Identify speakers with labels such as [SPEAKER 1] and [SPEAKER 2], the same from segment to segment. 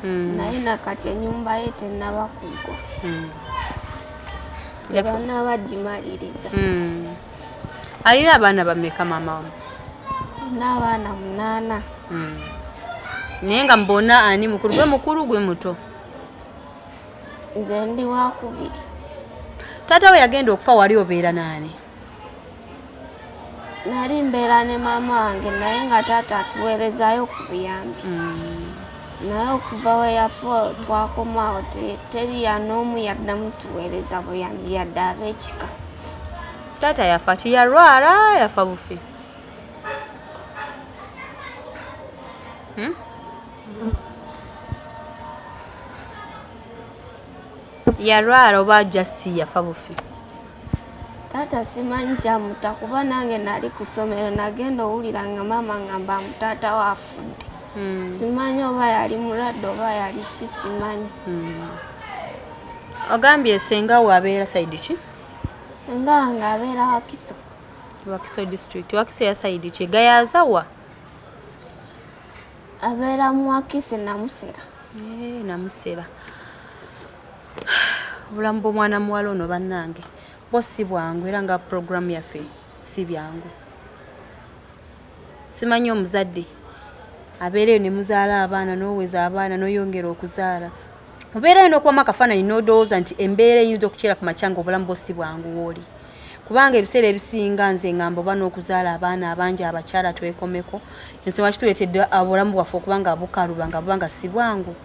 [SPEAKER 1] naye nakati ennyumba ye tennaba kugwa tebannabagimaliriza.
[SPEAKER 2] Alina abaana bameka maama wamu?
[SPEAKER 1] N'abaana 8.
[SPEAKER 2] Naye nga mbona ani mukulu? Gwe mukulu gwe muto?
[SPEAKER 1] Nze ndi wakubiri.
[SPEAKER 2] Taata we yagenda okufa wali obeera naani?
[SPEAKER 1] Nali mbeera ne maama wange naye nga taata atuweerezaayo ku buyambi. Naye okuva we yafa twakomawo teri n'omu yaddamu tuweereza buyambi yadde ab'ekika.
[SPEAKER 2] Taata yafa tiyalwala yafa bufi? Yalwala oba just yafa bufi?
[SPEAKER 1] Taata simanyi kyamutta kuba nange nali ku ssomero nagenda owulira nga maama ngamba taata we afudde. Simanyi oba yali mulwadde oba yali ki simanyi.
[SPEAKER 2] Ogambye senga we abeera sayidi ki?
[SPEAKER 1] Senga wange abeera Wakiso.
[SPEAKER 2] Wakiso district. Wakiso ya sayidi ki? Gayaza wa?
[SPEAKER 1] Abeera mu Wakiso Namusera.
[SPEAKER 2] Namusera. Obulamu bw'omwana muwala ono bannange bo si bwangu era nga programu yaffe si byangu. Simanyi omuzadde abeereyo ne muzaala abaana n'oweza abaana n'oyongera okuzaala. Obeerayo n'okubamu akafaananyi n'odowooza nti embeera eyinza okukyera ku makya nga obulamu bwo si bwangu wooli. Kubanga ebiseera ebisinga nze ngamba oba n'okuzaala abaana abangi abakyala twekomeko ensonga kituleetedde obulamu bwaffe okuba nga bukaluba nga buba nga si bwangu.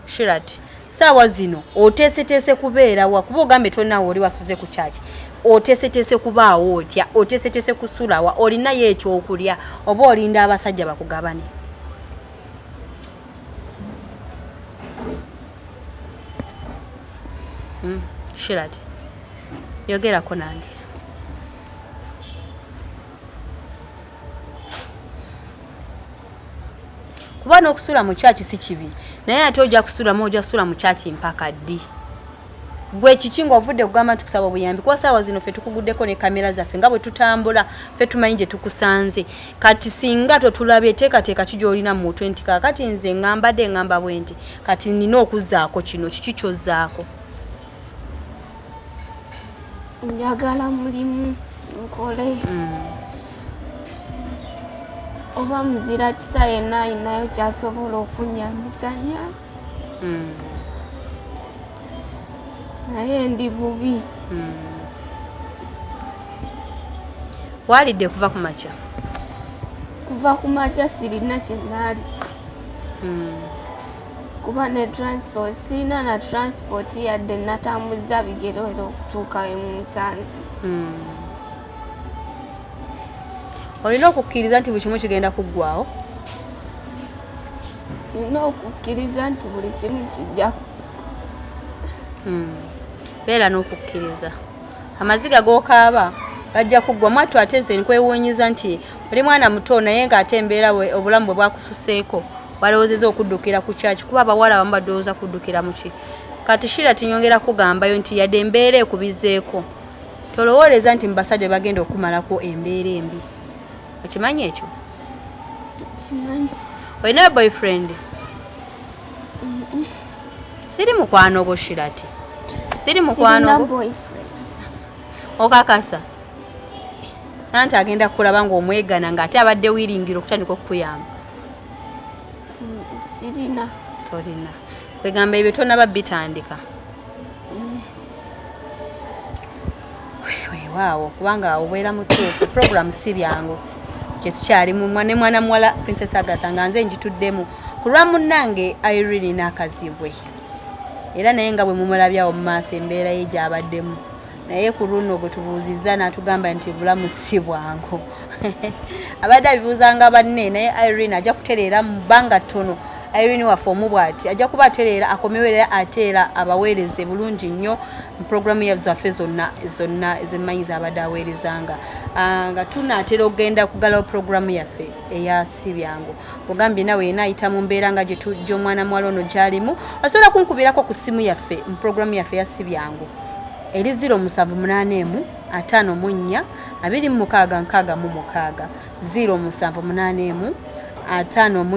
[SPEAKER 2] Shirat, saawa zino oteeseteese kubeera wa kuba ogambe tonaawe oli wasuze ku kyaki. Oteeseteese kubaawo otya, oteeseteese kusulawa, olinayo ekyokulya oba olinda abasajja bakugabane. Shirat, yogerako nange. Kuba n'okusula mu kyaki si kibi, naye ate ojja kusulamu ojja kusula mu kyaki mpaka ddi? Gwe kiki ng'ovudde kugamba tukusaba obuyambi? Kuba saawa zino ffe tukuguddeko ne kamera zaffe nga bwe tutambula ffe tumanyi gye tukusanze. Kati singa totulabye teekateeka ki gy'olina mu mutwe nti kaakati nze ngambadde ngamba bwe nti kati nina okuzzaako kino, kiki ky'ozzaako?
[SPEAKER 1] Njagala mulimu nkole. Oba muzira kisa yenna ayinayo kyasobola okunyambisanya. Naye ndi bubi.
[SPEAKER 2] Walidde kuva ku makya?
[SPEAKER 1] Kuva ku makya sirina kye naali. Kuba ne transport sirina na transport yadde natambuza bigero era okutuuka we mu Musanze.
[SPEAKER 2] Olina okukkiriza nti buli kimu kigenda kuggwawo?
[SPEAKER 1] Nina okukkiriza nti buli kimu kijja.
[SPEAKER 2] Beera n'okukkiriza. Amaziga g'okaaba gajja kuggwa. Mwattu ate nze nkwewuunyiza nti oli mwana muto naye ng'ate embeera we obulamu bwe bwakususeeko walowoozeza okuddukira ku kyaki kuba abawala abamu badowooza kuddukira mu ki. Kati Shira tinyongera kugambayo nti yadde embeera ekubizeeko tolowooleza nti mu basajja bagenda okumalako embeera embi. Okimanyi ekyo?
[SPEAKER 1] Kimanyi.
[SPEAKER 2] Olinayo boyfriend? Siri mukwano gwo Shirati? Siri mukwano gwo?
[SPEAKER 1] Sirina boyfriend.
[SPEAKER 2] Okakasa? Nanti agenda kulaba ng'omwegana ng'ate abadde wiringira okutandika okukuyamba.
[SPEAKER 1] Sirina.
[SPEAKER 2] Tolina. Kwegamba ebyo tonaba bitandika. Weewaawo kubanga obeera mutuufu program si byangu. Kye tukyali mu mwana muwala Princess Agatha nga nze njituddemu ku lwa munnange Irene n'akazibwe. Era naye nga bwe mumulabyawo mu maaso embeera ye gy'abaddemu. Naye ku luno gwe tubuuzizza n'atugamba nti bulamu si bwangu. Abadde abibuuzanga banne naye Irene ajja kutereera mu bbanga ttono. Irene waffe omubwati ajja kuba atereera akomewerera ateera abaweereze bulungi nnyo mu programu zaffe zonna ez'emmanyi z'abadde aweerezanga. Nga tunaatera okugenda kugalawo programu yaffe eya si byangu. Ogambye nawe yena ayita mu mbeera nga gy'omwana muwala ono gy'alimu osobola kunkubirako ku ssimu yaffe mu programu yaffe ya si byangu. Eri 0784 54 26 66 0784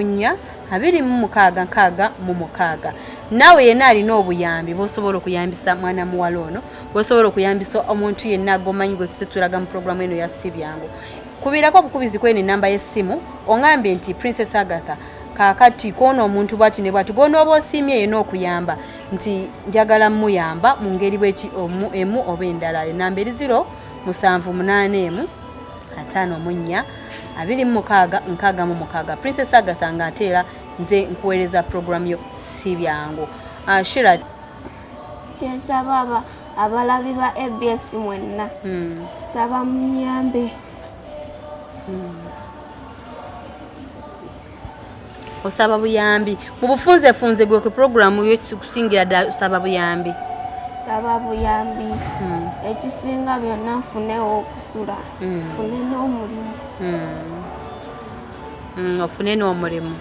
[SPEAKER 2] 54 266 nawe yenna alina obuyambi bw'osobola okuyambisa mwana muwala ono bw'osobola okuyambisa omuntu yenna gomanyi gwe tutulaga mu programu eno ya Sibyangu kubirako obukubizi kwene namba y'essimu ongambye nti Princess Agatha kakati kono omuntu bwati ne bwati gonooba osiimye yenna okuyamba nti njagala muyamba mu ngeri bweti emu oba endala namba eri 078 54 266 Princess Agatha ng'ateera nze nkuweereza programu yo Sibyangu. Shira
[SPEAKER 1] kyensaba abalabi ba ABS mwenna saba munyambe
[SPEAKER 2] osaba buyambi mu bufunzefunze gwe ku programu yo kusingira ddala osaba buyambi
[SPEAKER 1] ekisinga byonna nfunewo okusula nfune n'omulimu
[SPEAKER 2] ofune n'omulimu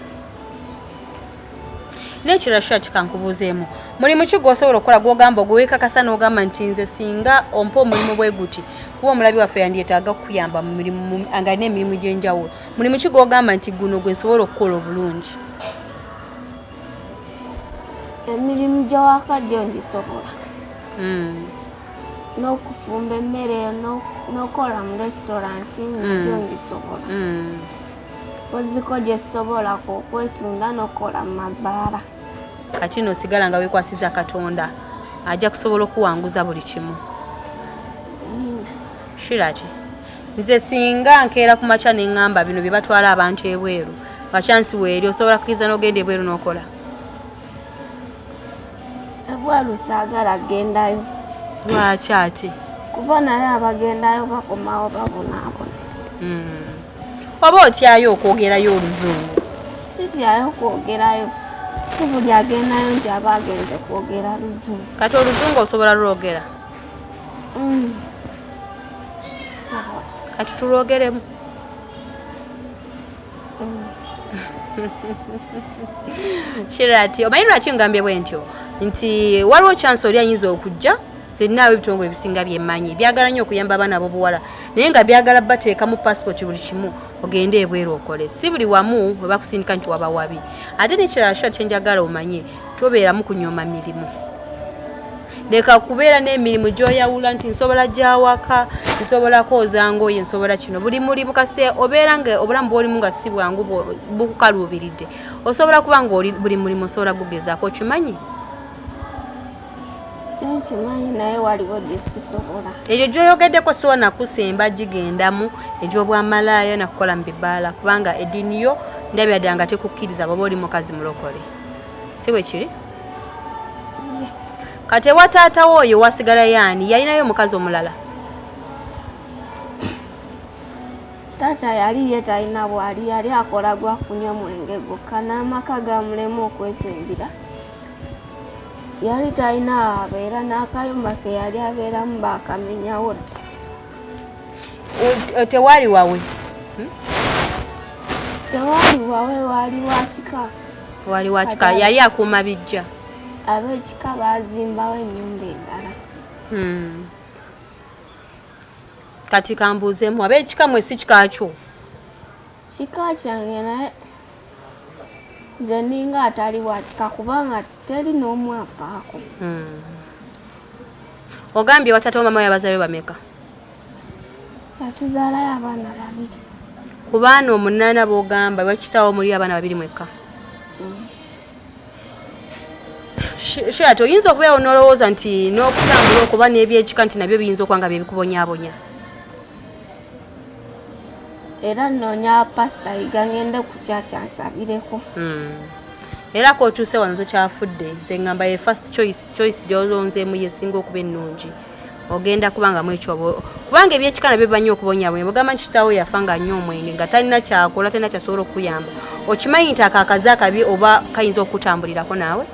[SPEAKER 2] n'ekirala shati kankubuuzeemu mulimu ki gw'osobola okukola gw'ogamba ogwewekakasa n'ogamba nti nze singa ompa omulimu bwe guti kuba omulabi waffe yandyetaaga kukuyamba mu mirimu nga n'emirimu gy'enjawulo mulimu ki gw'ogamba nti guno gwe nsobola okukola obulungi
[SPEAKER 1] emirimu gy'awaka gyo ngisobola n'okufumba emmere n'okola mu restaurant gyo ngisobola poziko gye sisobolako okwetunda n'okola mu mabaala
[SPEAKER 2] kati n'osigala nga weekwasiza Katonda ajja kusobola okuwanguza buli kimu Shirati nze singa nkeera ku makya ne ŋŋamba bino bye batwala abantu ebweru bakyansi weeri osobola kukiriza n'ogenda ebweru n'okola
[SPEAKER 1] ebweru saagala gendayo
[SPEAKER 2] lwaki ate
[SPEAKER 1] kuba naye abagendayo bakomawo babonaabona
[SPEAKER 2] oba otyayo okwogerayo oluzungu
[SPEAKER 1] sityayo kwogerayo si buli agendayo nti aba agenze kwogera luzungu
[SPEAKER 2] kati oluzungu osobola lwogera
[SPEAKER 1] sobola
[SPEAKER 2] kati tulwogeremu Shirati omanyi lwaki ngambye bwe ntyo nti waliwo chance oli ayinza okujja zenaawe ebitongole ebisinga byemmanyi byagala nnyo okuyamba abaana ab'obuwala naye nga byagala bateeka mu passport buli kimu ogende ebweru okole si buli wamu bwe bakusindika nti waba wabi ate n'ekirala shati kyenjagala omanye tobeeramu kunyooma mirimu leka kubeera n'emirimu gy'oyawula nti nsobola gyawaka nsobola kwoza ngoye nsobola kino buli muli bukase obeera nga obulamu bw'olimu nga si bwangu bukukaluubiridde osobola kuba nga buli mulimu osobola gugezaako kimanyi
[SPEAKER 1] kyenkimanyi naye waliwo gye sisobola
[SPEAKER 2] ekyo gy'oyogeddeko siwa nakusemba gigendamu egy'obwamalaaya nakukola mu bibaala kubanga eddiini yo ndabira ddala nga tekukkiriza bw'oba oli mukazi mulokole si bwe kiri kati ewa taatawo oyo wasigala yaani yalinayo omukazi omulala
[SPEAKER 1] taata yali ye talina bwali yali akola gwa kunywa mwenge gwokka n'amaka gamulemu okwezimbira yali talina abeera n'akayumba ke yali abeeramu baakamenyawo
[SPEAKER 2] tewaali wawe
[SPEAKER 1] tewaali wawe waali wakika
[SPEAKER 2] wali wakika yali akuuma bijja
[SPEAKER 1] ab'ekika baazimbawo ennyumba endala
[SPEAKER 2] kati kambuuzeemu ab'ekika mwe si kika kyo
[SPEAKER 1] kika kyange naye nze ninga atali wakika kubanga teri n'omu afaako
[SPEAKER 2] ogambye watata wo mama we abazaayo bameka
[SPEAKER 1] yatuzaalayo abaana 2
[SPEAKER 2] ku baana 8 b'ogamba wakitawo muli abaana 2 mwekka Shirati oyinza okubeera onolowooza nti n'okutambula okuba n'ebyekika nti nabyo biyinza okuba nga byebikubonyaabonya
[SPEAKER 1] era nnoonya pasita yiga ngende ku kyakya nsabireko
[SPEAKER 2] era k'otuuse wano tokyafudde nze ngamba ye first choice gy'olonzeemu yesinga okuba ennungi ogenda kubanga mwekyo kubanga ebyekika nabyo biba nnyo okubonyaabonya bwegamba nti kitaawo yafa nga nnyo omwenge nga talina kyakola talina kyasobola okukuyamba okimanyi nti akaakazi akabi oba kayinza okutambulirako naawe